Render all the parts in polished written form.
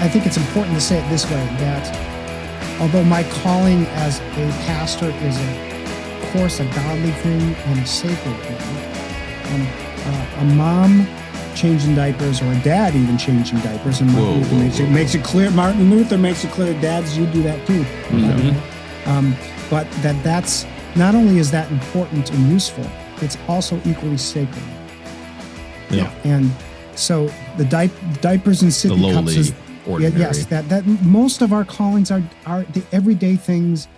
I think it's important to say it this way, that although my calling as a pastor is, of course, a godly thing and a sacred thing, a mom changing diapers, or a dad even changing diapers, and makes it clear. Martin Luther makes it clear, dads, you do that too. But that's not only is that important and useful, it's also equally sacred. Yeah. And so the diapers and sippy cups is ordinary. Yes, that most of our callings are the everyday things.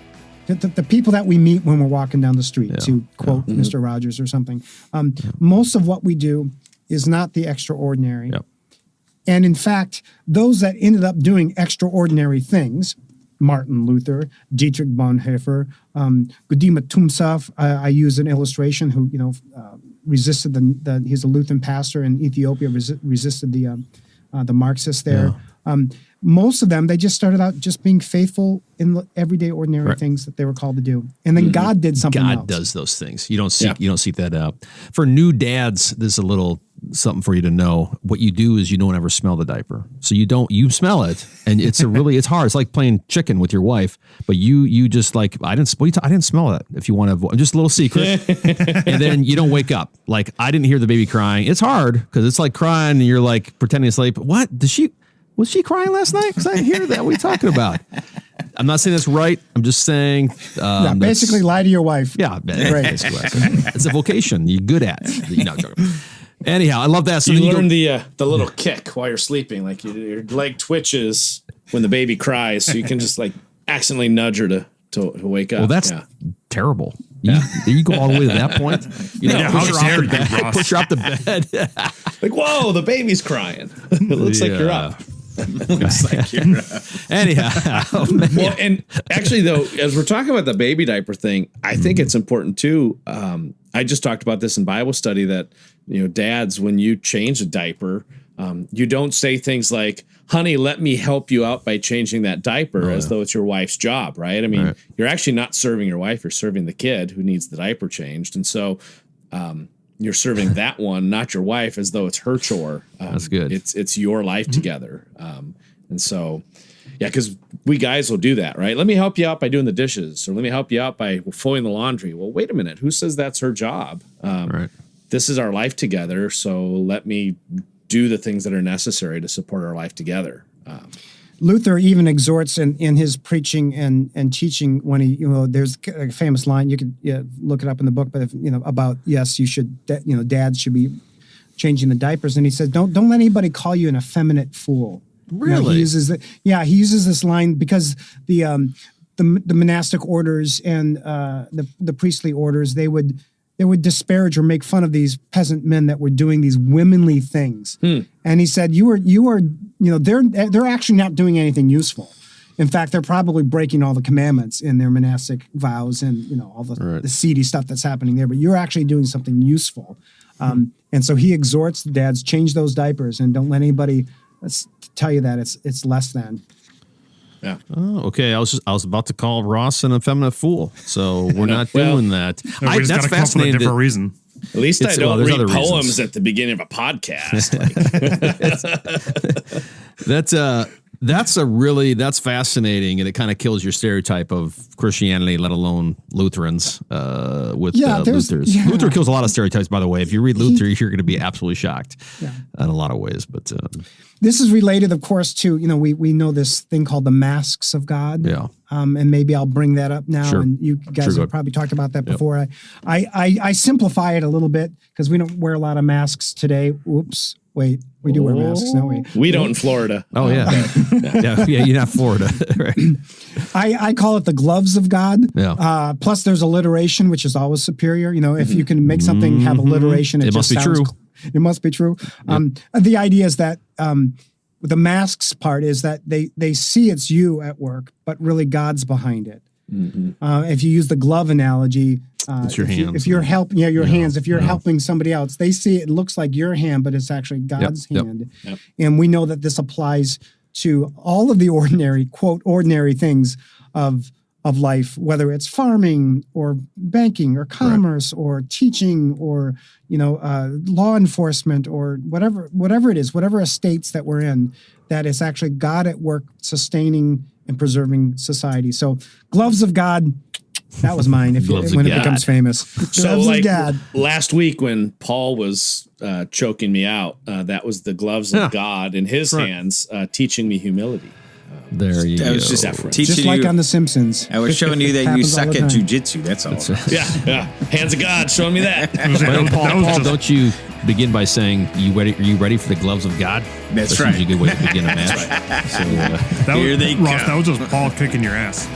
The people that we meet when we're walking down the street, to quote Mr. Rogers or something. Most of what we do is not the extraordinary. Yep. And in fact, those that ended up doing extraordinary things, Martin Luther, Dietrich Bonhoeffer, Gudima Tumsaf, I use an illustration, who resisted he's a Lutheran pastor in Ethiopia, resisted the Marxists there. Yeah. Most of them, they just started out just being faithful in the everyday, ordinary things that they were called to do, and then God did something else. God does those things. You don't seek that out. For new dads, there's a little something for you to know. What you do is you don't ever smell the diaper, so you smell it, and it's hard. It's like playing chicken with your wife, but you just like I didn't smell that. If you want to avoid, just a little secret, and then you don't wake up like I didn't hear the baby crying. It's hard because it's like crying, and you're like pretending it's like, what was she crying last night? Because I didn't hear that. What are you talking about? I'm not saying that's right. I'm just saying. Basically lie to your wife. Yeah. It's a vocation you're good at. Anyhow, I love that. So you learn the little kick while you're sleeping. Like your leg twitches when the baby cries. So you can just like accidentally nudge her to wake up. Well, that's terrible. You go all the way to that point. Push her off the bed. Like, whoa, the baby's crying. It looks like you're up. Anyhow, well, and actually, though, as we're talking about the baby diaper thing, I think it's important too. I just talked about this in Bible study that dads, when you change a diaper, you don't say things like, "Honey, let me help you out by changing that diaper," as though it's your wife's job, right? I mean, you're actually not serving your wife; you're serving the kid who needs the diaper changed, and so. You're serving that one, not your wife, as though it's her chore. That's good. It's your life together. And so, because we guys will do that, right? Let me help you out by doing the dishes, or let me help you out by folding the laundry. Well, wait a minute. Who says that's her job? This is our life together, so let me do the things that are necessary to support our life together. Luther even exhorts in his preaching and teaching when he, there's a famous line, you could look it up in the book, but about, yes, you should, dads should be changing the diapers. And he says, don't let anybody call you an effeminate fool. Really? He uses this line because the monastic orders and the priestly orders, they would disparage or make fun of these peasant men that were doing these womanly things. And he said, they're actually not doing anything useful. In fact, they're probably breaking all the commandments in their monastic vows and, all the seedy stuff that's happening there, but you're actually doing something useful. And so he exhorts the dads, change those diapers and don't let anybody tell you that it's less than. Yeah. Oh, okay. I was about to call Ross an effeminate fool, so we're not doing that. That's fascinating. For a different reason. At least I don't read poems at the beginning of a podcast. That's fascinating, and it kind of kills your stereotype of Christianity, let alone Lutherans. Luthers. Yeah. Luther kills a lot of stereotypes, by the way. If you read Luther, you're going to be absolutely shocked in a lot of ways. But this is related, of course, to we know this thing called the masks of God. Yeah. And maybe I'll bring that up now. Sure. And you guys have probably talked about that before. I simplify it a little bit because we don't wear a lot of masks today. Oops. Wait, we do wear masks, don't we? We don't in Florida. Oh, yeah. You're not Florida. Right. I call it the gloves of God. Yeah. Plus, there's alliteration, which is always superior. If you can make something have alliteration, it must just be sounds true. It must be true. The idea is that the masks part is that they see it's you at work, but really God's behind it. If you use the glove analogy, it's your hands. If you're helping, hands. If you're helping somebody else, they see it looks like your hand, but it's actually God's hand. Yep. And we know that this applies to all of the ordinary, quote, ordinary things of of life, whether it's farming or banking or commerce or teaching or, law enforcement or whatever it is, whatever estates that we're in, that it's actually God at work sustaining and preserving society. So gloves of God, that was mine when it becomes famous. So like last week when Paul was choking me out, that was the gloves of God in his hands, teaching me humility. There you go. I was just like on The Simpsons. I was showing you that you suck at jujitsu. That's all. Yeah. Hands of God showing me that. Paul, don't you begin by saying, are you ready for the gloves of God? That's right. Usually a good way to begin a match. Here they go. Ross, that was just Paul kicking your ass.